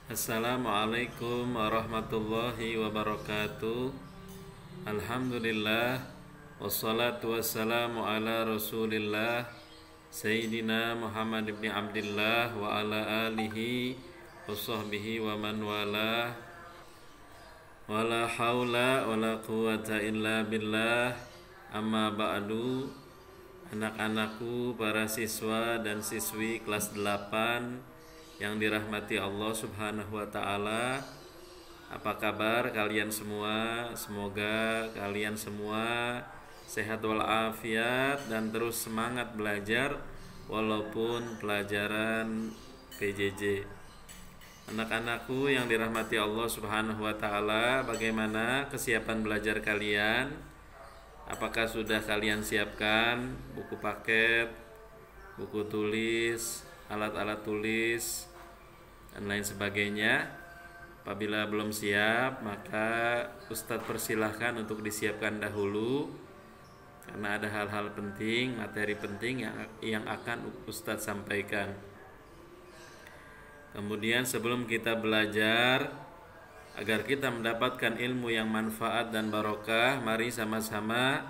Assalamualaikum warahmatullahi wabarakatuh. Alhamdulillah, wassalatu wassalamu ala rasulillah Sayyidina Muhammad ibn Abdillah wa ala alihi wa sahbihi wa man wala. Wala hawla wala quwata illa billah. Amma ba'du. Anak-anakku, para siswa dan siswi kelas 8 yang dirahmati Allah Subhanahu wa taala. Apa kabar kalian semua? Semoga kalian semua sehat walafiat dan terus semangat belajar walaupun pelajaran PJJ. Anak-anakku yang dirahmati Allah Subhanahu wa taala, bagaimana kesiapan belajar kalian? Apakah sudah kalian siapkan buku paket, buku tulis, alat-alat tulis, dan lain sebagainya? Apabila belum siap, maka Ustadz persilahkan untuk disiapkan dahulu, karena ada hal-hal penting, materi penting yang akan Ustadz sampaikan. Kemudian sebelum kita belajar, agar kita mendapatkan ilmu yang manfaat dan barokah, mari sama-sama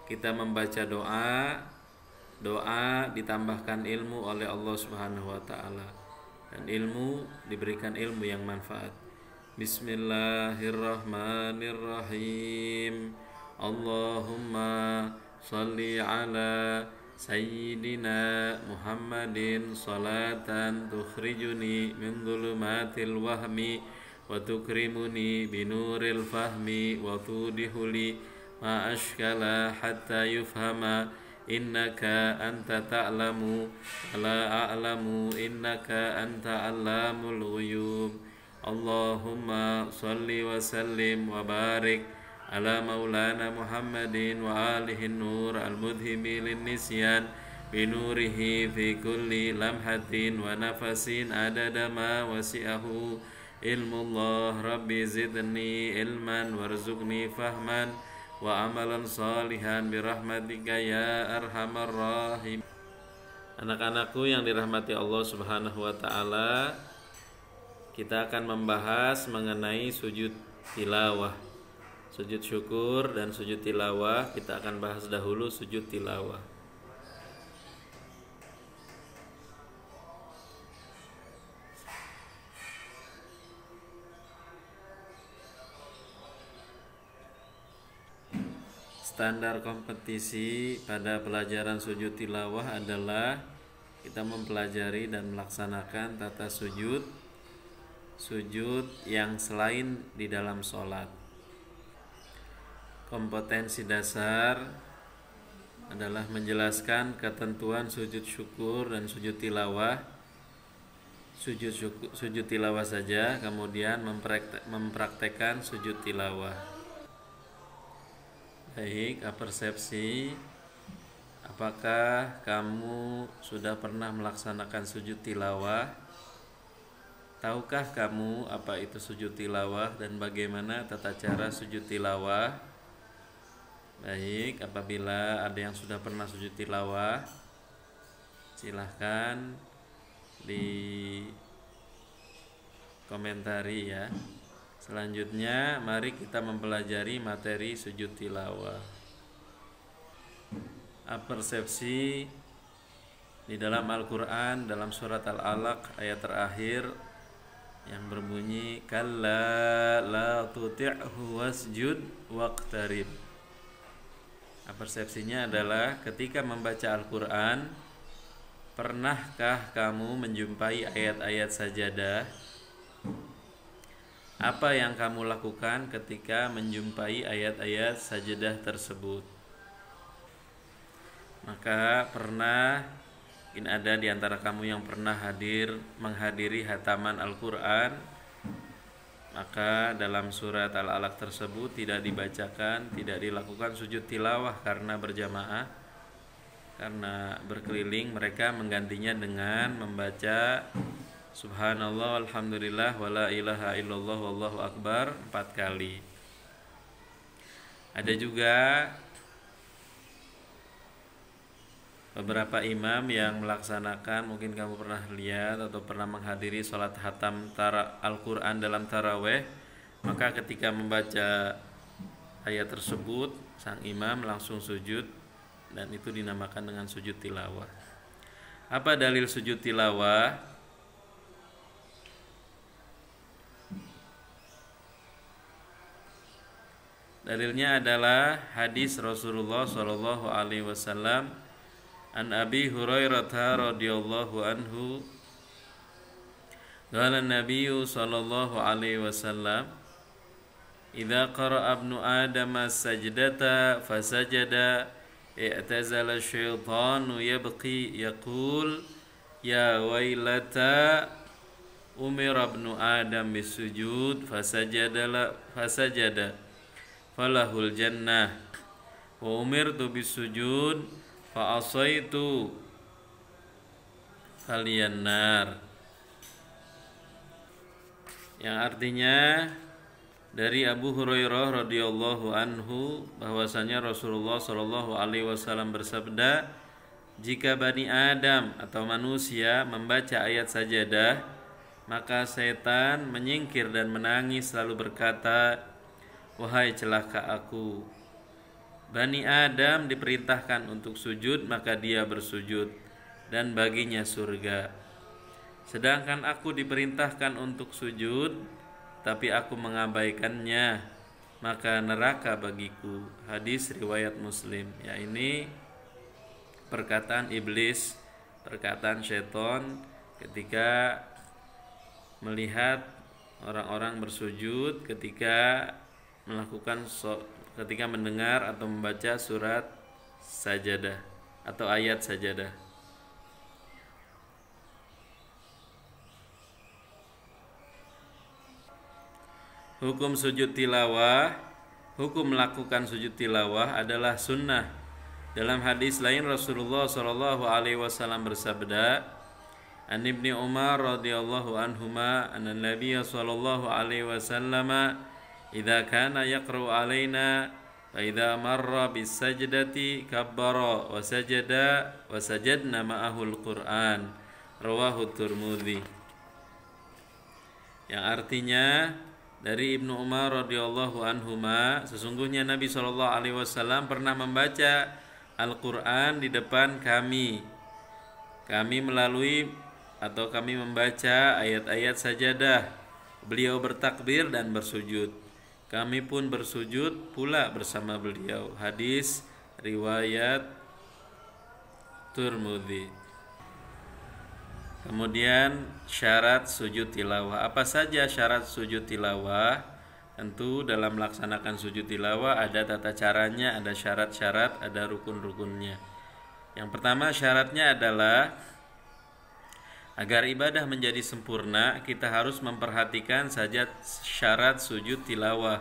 kita membaca doa. Doa ditambahkan ilmu oleh Allah Subhanahu wa taala, dan ilmu diberikan ilmu yang manfaat. Bismillahirrahmanirrahim. Allahumma salli ala Sayyidina Muhammadin salatan tukhrijuni min dhulumatil wahmi wa tukrimuni binuril fahmi wa tudihuli ma ashkala hatta yufhama. Innaka anta ta'lamu la a'lamu, innaka anta allamul ghuyub. Allahumma salli wa sallim wa barik ala maulana Muhammadin wa alihi nur al-mudhimi lin-nisyan binurihi fi kulli lamhatin wa nafasin adada ma wasi'ahu ilmullah. Rabbi zidni ilman warzuqni fahman wa amalan salihan birahmatika ya arhamar rahim. Anak-anakku yang dirahmati Allah Subhanahu wa taala, kita akan membahas mengenai sujud tilawah, sujud syukur dan sujud tilawah. Kita akan bahas dahulu sujud tilawah. Standar kompetisi pada pelajaran sujud tilawah adalah kita mempelajari dan melaksanakan tata sujud yang selain di dalam sholat. Kompetensi dasar adalah menjelaskan ketentuan sujud syukur dan sujud tilawah. Sujud tilawah saja, kemudian mempraktekkan sujud tilawah. Baik, persepsi. Apakah kamu sudah pernah melaksanakan sujud tilawah? Tahukah kamu apa itu sujud tilawah dan bagaimana tata cara sujud tilawah? Baik, apabila ada yang sudah pernah sujud tilawah, silahkan di komentari ya. Selanjutnya, mari kita mempelajari materi sujud tilawah. Persepsi di dalam Al-Quran, dalam surat Al-Alaq ayat terakhir yang berbunyi kalla la tuti'hu wasjud waqtarib. Persepsinya adalah ketika membaca Al-Quran, pernahkah kamu menjumpai ayat-ayat sajadah? Apa yang kamu lakukan ketika menjumpai ayat-ayat sajadah tersebut? Maka pernah, mungkin ada di antara kamu yang pernah menghadiri hataman Al-Quran, maka dalam surat Al-Alaq tersebut tidak dibacakan, tidak dilakukan sujud tilawah karena berjamaah, karena berkeliling. Mereka menggantinya dengan membaca Subhanallah, Alhamdulillah, wa la ilaha illallah, wallahu akbar 4 kali. Ada juga beberapa imam yang melaksanakan, mungkin kamu pernah lihat atau pernah menghadiri sholat hatam Al-Quran dalam taraweh, maka ketika membaca ayat tersebut sang imam langsung sujud, dan itu dinamakan dengan sujud tilawah. Apa dalil sujud tilawah? Dalilnya adalah hadis Rasulullah Shallallahu Alaihi Wasallam an Abi Hurairah radhiyallahu anhu, qala Nabi sallallahu alaihi wasallam, idza qara'a ibnu Adam as-sajdata fasajada i'tazala asy-syaitanu yabqi yaqul ya wailata umira ibnu Adam bisujud fasajada falahul jannah wa umirtu bisujud fa asaitu kalian nar. Yang artinya dari Abu Hurairah radhiyallahu anhu bahwasanya Rasulullah shallallahu alaihi wasallam bersabda, jika Bani Adam atau manusia membaca ayat sajadah, maka setan menyingkir dan menangis lalu berkata, wahai celaka aku. Bani Adam diperintahkan untuk sujud, maka dia bersujud dan baginya surga. Sedangkan aku diperintahkan untuk sujud, tapi aku mengabaikannya, maka neraka bagiku. Hadis riwayat Muslim. Ya, ini perkataan iblis, perkataan syaitan ketika melihat orang-orang bersujud ketika mendengar atau membaca surat sajadah atau ayat sajadah. Hukum sujud tilawah, hukum melakukan sujud tilawah adalah sunnah. Dalam hadis lain Rasulullah Shallallahu Alaihi Wasallam bersabda, An Ibni Umar radhiyallahu anhuma, anna Nabiya Shallallahu Alaihi Wasallam, idza kana yaqra'u alaina, fa idza marra bis sajdati kabbara wa sajada wa sajadna ma'ahul Qur'an. Rawahu Tirmidzi. Yang artinya dari Ibnu Umar radhiyallahu anhuma, sesungguhnya Nabi Shallallahu alaihi wasallam pernah membaca Al-Qur'an di depan kami. Kami membaca ayat-ayat sajadah. Beliau bertakbir dan bersujud. Kami pun bersujud pula bersama beliau. Hadis riwayat Tirmidzi. Kemudian syarat sujud tilawah. Apa saja syarat sujud tilawah? Tentu dalam melaksanakan sujud tilawah ada tata caranya, ada syarat-syarat, ada rukun-rukunnya. Yang pertama syaratnya adalah agar ibadah menjadi sempurna, kita harus memperhatikan saja syarat sujud tilawah,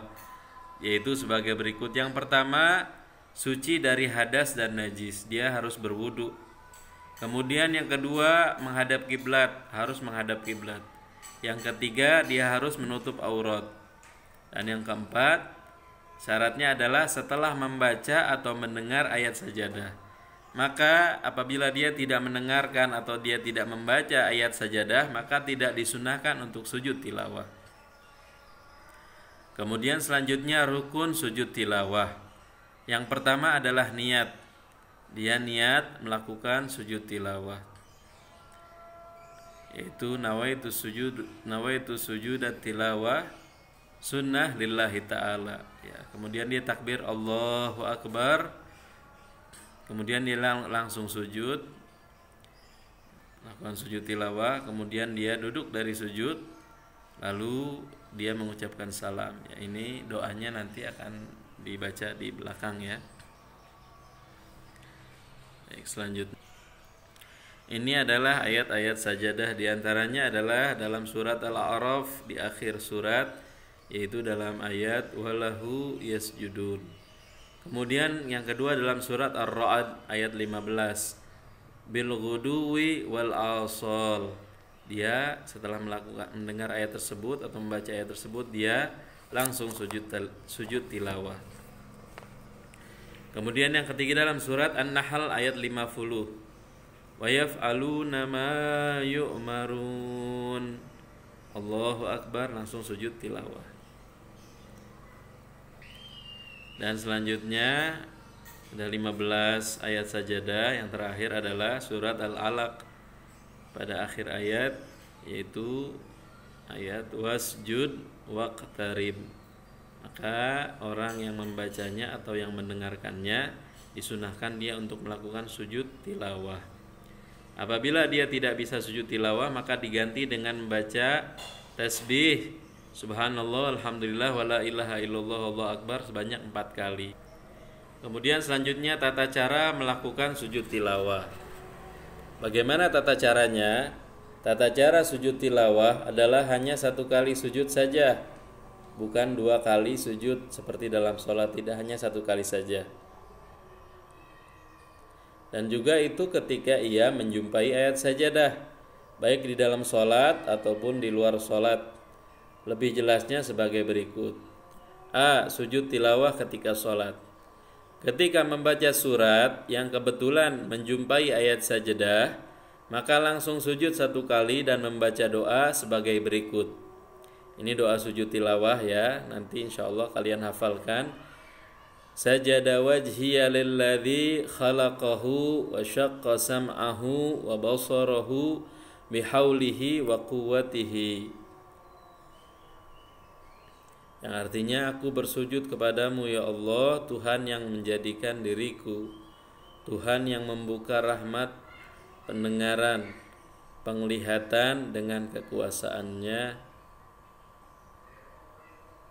yaitu sebagai berikut. Yang pertama, suci dari hadas dan najis, dia harus berwudu. Kemudian yang kedua, menghadap kiblat, harus menghadap kiblat. Yang ketiga, dia harus menutup aurat. Dan yang keempat, syaratnya adalah setelah membaca atau mendengar ayat sajadah. Maka apabila dia tidak mendengarkan atau dia tidak membaca ayat sajadah, maka tidak disunahkan untuk sujud tilawah. Kemudian selanjutnya rukun sujud tilawah. Yang pertama adalah niat. Dia niat melakukan sujud tilawah, yaitu nawaitu sujud tilawah sunnah lillahi ta'ala. Ya, kemudian dia takbir Allahu Akbar, kemudian dia langsung sujud, lakukan sujud tilawah, kemudian dia duduk dari sujud, lalu dia mengucapkan salam. Ya, ini doanya nanti akan dibaca di belakang ya. Baik, selanjutnya ini adalah ayat-ayat sajadah, diantaranya adalah dalam surat Al-A'raf di akhir surat, yaitu dalam ayat walahu yasjudun. Kemudian yang kedua dalam surat Ar-Ra'd ayat 15, bil ghuduwi wal asal. Dia setelah mendengar ayat tersebut atau membaca ayat tersebut, dia langsung sujud tilawah. Kemudian yang ketiga dalam surat An-Nahl ayat 50. Wa yaf'aluna ma yu'marun. Allahu Akbar, langsung sujud tilawah. Dan selanjutnya ada 15 ayat sajadah. Yang terakhir adalah surat Al-Alaq pada akhir ayat, yaitu ayat wasjud waqtarib. Maka orang yang membacanya atau yang mendengarkannya disunahkan dia untuk melakukan sujud tilawah. Apabila dia tidak bisa sujud tilawah, maka diganti dengan membaca tasbih subhanallah, alhamdulillah, wala ilaha illallah, Allahu akbar sebanyak 4 kali. Kemudian selanjutnya tata cara melakukan sujud tilawah. Bagaimana tata caranya? Tata cara sujud tilawah adalah hanya 1 kali sujud saja, bukan 2 kali sujud seperti dalam sholat, tidak, hanya 1 kali saja. Dan juga itu ketika ia menjumpai ayat sajadah, baik di dalam sholat ataupun di luar sholat. Lebih jelasnya sebagai berikut. A. Sujud tilawah ketika sholat. Ketika membaca surat yang kebetulan menjumpai ayat sajadah, maka langsung sujud 1 kali dan membaca doa sebagai berikut. Ini doa sujud tilawah ya, nanti insya Allah kalian hafalkan. Sajada wajhiya lilladzi khalaqahu wa syaqqa sam'ahu wa basarahu bihaulihi wa quwwatihi. Yang artinya, aku bersujud kepadamu ya Allah, Tuhan yang menjadikan diriku, Tuhan yang membuka rahmat pendengaran, penglihatan dengan kekuasaannya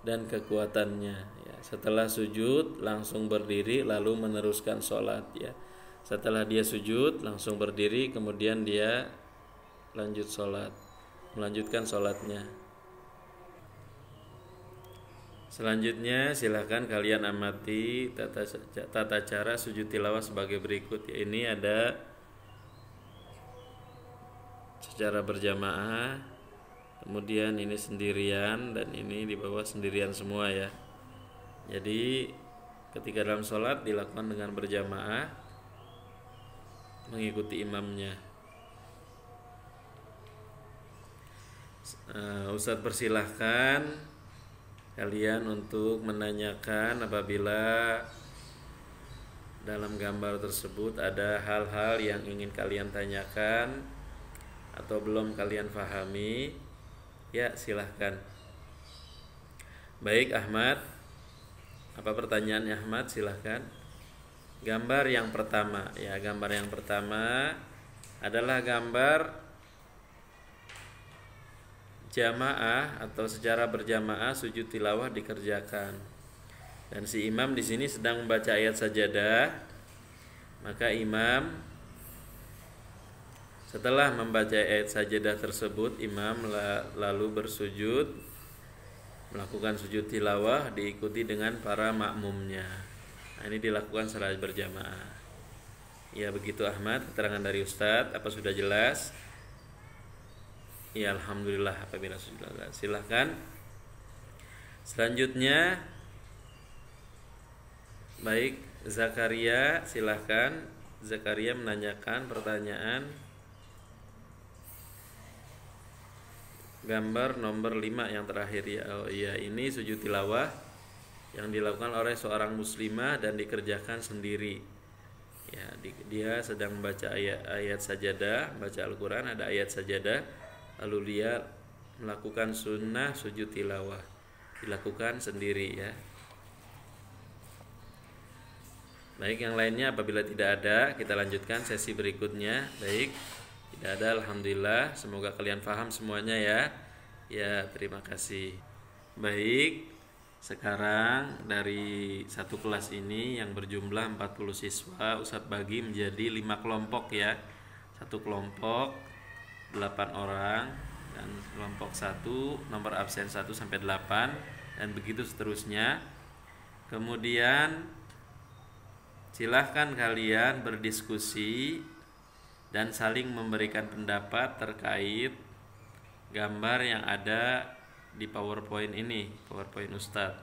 dan kekuatannya ya. Setelah sujud langsung berdiri lalu meneruskan sholat ya. Setelah dia sujud langsung berdiri, kemudian dia lanjut sholat, melanjutkan sholatnya. Selanjutnya silahkan kalian amati tata cara sujud tilawah sebagai berikut ya. Ini ada secara berjamaah, kemudian ini sendirian, dan ini di bawah sendirian semua ya. Jadi ketika dalam sholat dilakukan dengan berjamaah mengikuti imamnya. Ustadz persilahkan kalian untuk menanyakan apabila dalam gambar tersebut ada hal-hal yang ingin kalian tanyakan atau belum kalian pahami. Ya, silahkan. Baik, Ahmad, apa pertanyaannya Ahmad? Silahkan. Gambar yang pertama ya, gambar yang pertama adalah gambar jamaah atau secara berjamaah sujud tilawah dikerjakan. Dan si imam di sini sedang membaca ayat sajadah. Maka imam setelah membaca ayat sajadah tersebut, imam lalu bersujud, melakukan sujud tilawah diikuti dengan para makmumnya. Nah, ini dilakukan secara berjamaah. Ya, begitu Ahmad, keterangan dari Ustadz. Apa sudah jelas? Ya, alhamdulillah apabila sudah jelas. Silahkan. Selanjutnya, baik, Zakaria, silahkan. Zakaria menanyakan pertanyaan. Gambar nomor 5 yang terakhir ya. Oh iya, ini sujud tilawah yang dilakukan oleh seorang muslimah dan dikerjakan sendiri. Ya, dia sedang membaca ayat sajadah, baca Al-Qur'an, ada ayat sajadah, lalu dia melakukan sunnah sujud tilawah, dilakukan sendiri ya. Baik, yang lainnya apabila tidak ada, kita lanjutkan sesi berikutnya. Baik, tidak ada, alhamdulillah. Semoga kalian paham semuanya ya. Ya, terima kasih. Baik, sekarang dari satu kelas ini yang berjumlah 40 siswa, Ustadz bagi menjadi 5 kelompok ya. Satu kelompok 8 orang, dan kelompok 1 nomor absen 1 sampai 8, dan begitu seterusnya. Kemudian silahkan kalian berdiskusi dan saling memberikan pendapat terkait gambar yang ada di PowerPoint ini, PowerPoint Ustadz.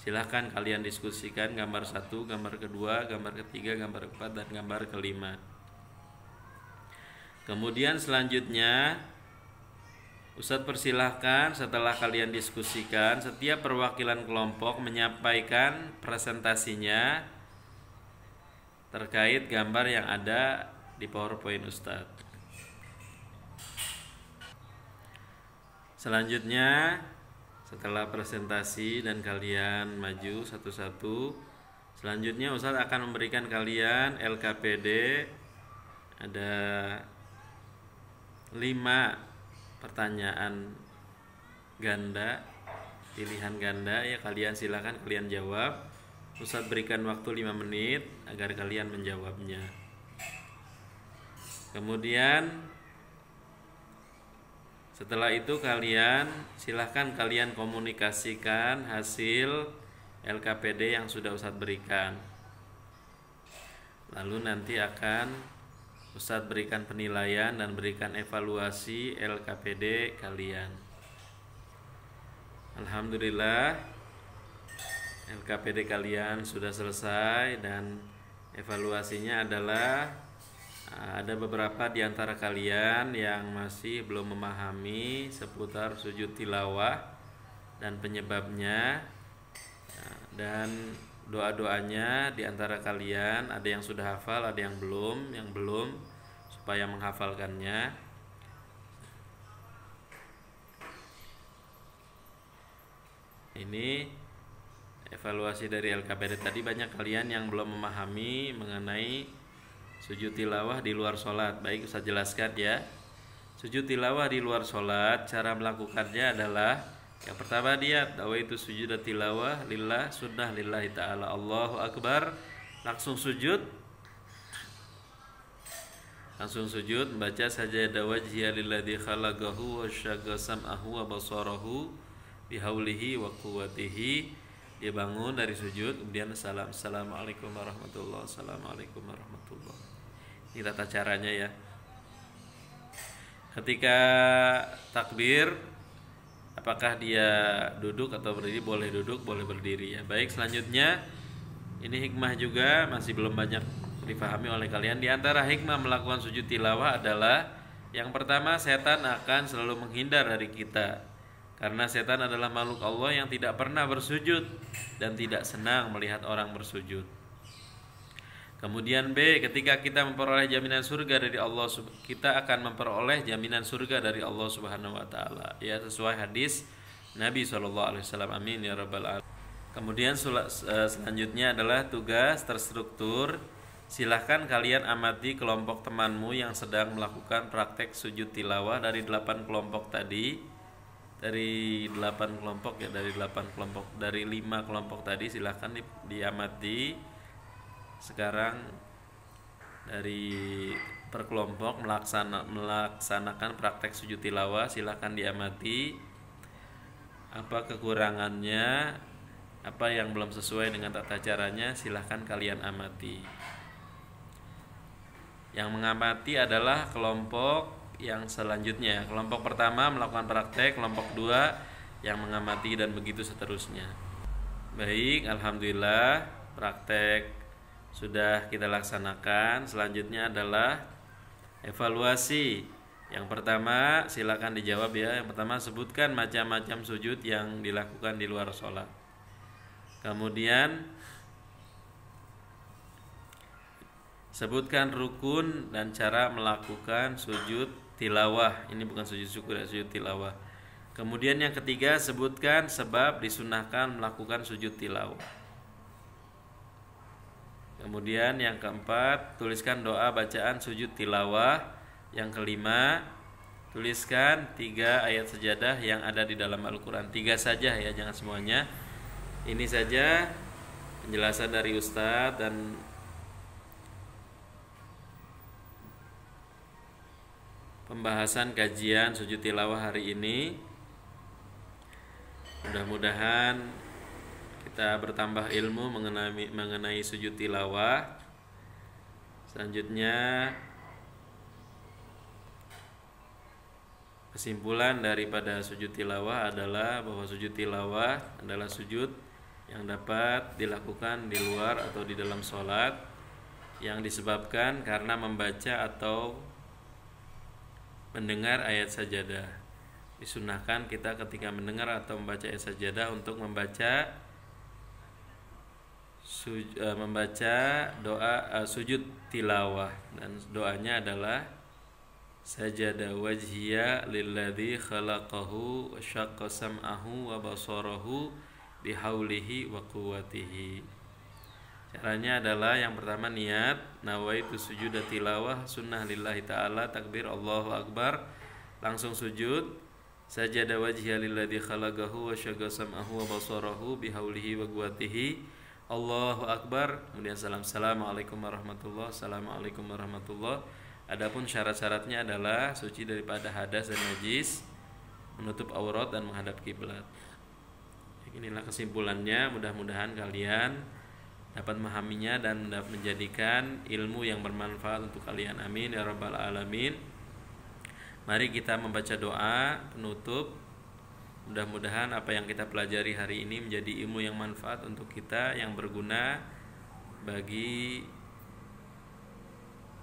Silahkan kalian diskusikan gambar 1, gambar kedua, gambar ketiga, gambar keempat, dan gambar kelima. Kemudian selanjutnya Ustadz persilahkan setelah kalian diskusikan, setiap perwakilan kelompok menyampaikan presentasinya terkait gambar yang ada di PowerPoint Ustadz. Selanjutnya setelah presentasi dan kalian maju satu-satu, selanjutnya Ustadz akan memberikan kalian LKPD. Ada 5 pertanyaan ganda, pilihan ganda ya, kalian silakan kalian jawab. Ustadz berikan waktu 5 menit agar kalian menjawabnya. Kemudian setelah itu silahkan kalian komunikasikan hasil LKPD yang sudah Ustadz berikan. Lalu nanti akan Ustadz berikan penilaian dan berikan evaluasi LKPD kalian. Alhamdulillah LKPD kalian sudah selesai dan evaluasinya adalah ada beberapa di antara kalian yang masih belum memahami seputar sujud tilawah dan penyebabnya, dan doa-doanya di antara kalian ada yang sudah hafal, ada yang belum supaya menghafalkannya. Ini evaluasi dari LKPD tadi. Banyak kalian yang belum memahami mengenai sujud tilawah di luar sholat. Baik, Ustaz jelaskan ya. Sujud tilawah di luar sholat, cara melakukannya adalah yang pertama dia itu sujud tilawah lillah, sunnah lillahi ta'ala, Allahu Akbar, langsung sujud membaca sajada wajhiya lilladzi khalaqahu wa syaqqa sam'ahu wa basarahu bihaulihi wa quwwatihi. Dia bangun dari sujud, kemudian assalamualaikum warahmatullahi wabarakatuh, assalamualaikum warahmatullahi wabarakatuh. Ini tata caranya ya. Ketika takbir, apakah dia duduk atau berdiri? Boleh duduk, boleh berdiri ya. Baik, selanjutnya ini hikmah juga masih belum banyak dipahami oleh kalian. Di antara hikmah melakukan sujud tilawah adalah yang pertama, setan akan selalu menghindar dari kita, karena setan adalah makhluk Allah yang tidak pernah bersujud dan tidak senang melihat orang bersujud. Kemudian B, ketika kita memperoleh jaminan surga dari Allah, kita akan memperoleh jaminan surga dari Allah Subhanahu wa taala ya, sesuai hadis Nabi SAW. Amin ya rabbal alamin. Kemudian selanjutnya adalah tugas terstruktur. Silahkan kalian amati kelompok temanmu yang sedang melakukan praktek sujud tilawah dari 8 kelompok tadi. Dari 8 kelompok ya, dari 8 kelompok, dari 5 kelompok tadi silahkan diamati. Sekarang dari per kelompok melaksanakan praktek sujud tilawah, silahkan diamati apa kekurangannya, apa yang belum sesuai dengan tata caranya, silahkan kalian amati. Yang mengamati adalah kelompok yang selanjutnya. Kelompok pertama melakukan praktek, kelompok 2 yang mengamati, dan begitu seterusnya. Baik, alhamdulillah praktek sudah kita laksanakan. Selanjutnya adalah evaluasi. Yang pertama silakan dijawab ya. Yang pertama, sebutkan macam-macam sujud yang dilakukan di luar sholat. Kemudian sebutkan rukun dan cara melakukan sujud tilawah. Ini bukan sujud syukur ya, sujud tilawah. Kemudian yang ketiga, sebutkan sebab disunahkan melakukan sujud tilawah. Kemudian yang keempat, tuliskan doa bacaan sujud tilawah. Yang kelima, tuliskan 3 ayat sejadah yang ada di dalam Al-Quran. 3 saja ya, jangan semuanya. Ini saja penjelasan dari Ustadz dan pembahasan kajian sujud tilawah hari ini. Mudah-mudahan kita bertambah ilmu mengenai sujud tilawah. Selanjutnya, kesimpulan daripada sujud tilawah adalah bahwa sujud tilawah adalah sujud yang dapat dilakukan di luar atau di dalam sholat, yang disebabkan karena membaca atau mendengar ayat sajadah. Disunahkan kita ketika mendengar atau membaca ayat sajadah untuk membaca doa sujud tilawah, dan doanya adalah sajada wajhiya lilladzi khalaqahu wa syaqqa sam'ahu wa basarahu bihaulihi wa quwwatihi. Caranya adalah yang pertama niat nawaitu sujuda tilawah sunnah lillahi ta'ala, takbir Allahu akbar, langsung sujud. Sajada wajhiya lilladzi khalaqahu wa syaqqa sam'ahu wa basarahu bihaulihi wa quwwatihi, Allahu akbar, kemudian salam. Assalamualaikum warahmatullahi, assalamualaikum warahmatullahi. Adapun syarat-syaratnya adalah suci daripada hadas dan najis, menutup aurat dan menghadap kiblat. Inilah kesimpulannya. Mudah-mudahan kalian dapat memahaminya dan dapat menjadikan ilmu yang bermanfaat untuk kalian. Amin ya rabbal alamin. Mari kita membaca doa penutup. Mudah-mudahan apa yang kita pelajari hari ini menjadi ilmu yang manfaat untuk kita, yang berguna bagi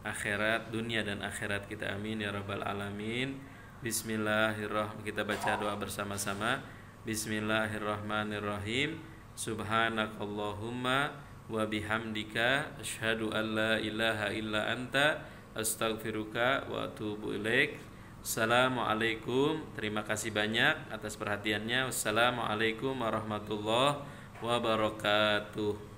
akhirat, dunia dan akhirat kita. Amin ya rabbal alamin. Bismillahirrahmanirrahim. Kita baca doa bersama-sama. Bismillahirrahmanirrahim. Subhanakallahumma wa bihamdika asyhadu an la ilaha illa anta astaghfiruka wa atubu ilaik. Assalamualaikum. Terima kasih banyak atas perhatiannya. Wassalamualaikum warahmatullahi wabarakatuh.